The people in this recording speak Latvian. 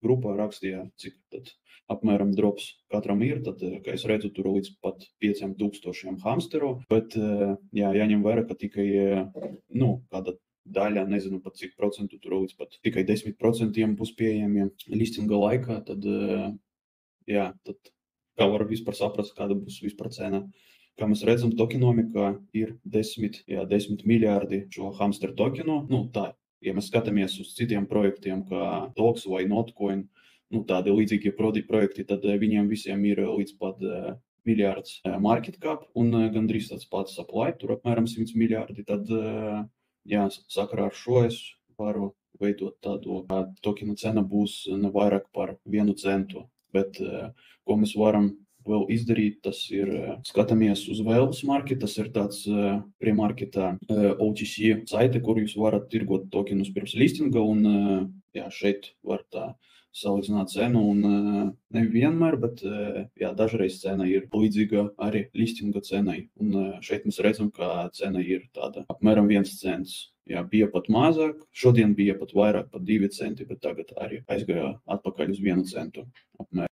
grupā rakstīja, cik tad apmēram drops katram ir, tad, kā es redzu, tur līdz pat 5000 hamsteru, bet, jā, jāņem vērā, ka tikai, kāda daļa, nezinu pat cik procentu, tur līdz pat tikai 10% būs pieejami listinga laikā, tad, jā, tad kā var vispār saprast, kāda būs vispār cena. Kā mēs redzam, tokenomikā ir 10 miljārdi šo hamster tokenu. Tā, ja mēs skatāmies uz citiem projektiem, kā Tox vai Notcoin, tādi līdzīgi projekti, tad viņiem visiem ir līdz pat miljārds market cap un gandrīz tāds pats supply, tur apmēram 100 miljārdi. Tad, jā, sakarā ar šo es varu veidot tādu, ka tokena cena būs ne vairāk par 1 centu. Bet, ko mēs varam vēl izdarīt, tas ir skatāmies uz Whales market, tas ir tāds pre-marketā OTC saite, kur jūs varat tirgot tokenus pirms listinga, un jā, šeit var tā salīdzināt cenu, un nevienmēr, bet jā, dažreiz cena ir līdzīga arī listinga cenai. Un šeit mēs redzam, ka cena ir tāda apmēram 1 cents. Jā, bija pat mazāk, šodien bija pat vairāk, pat 2 centi, bet tagad arī aizgāja atpakaļ uz 1 centu apmēram.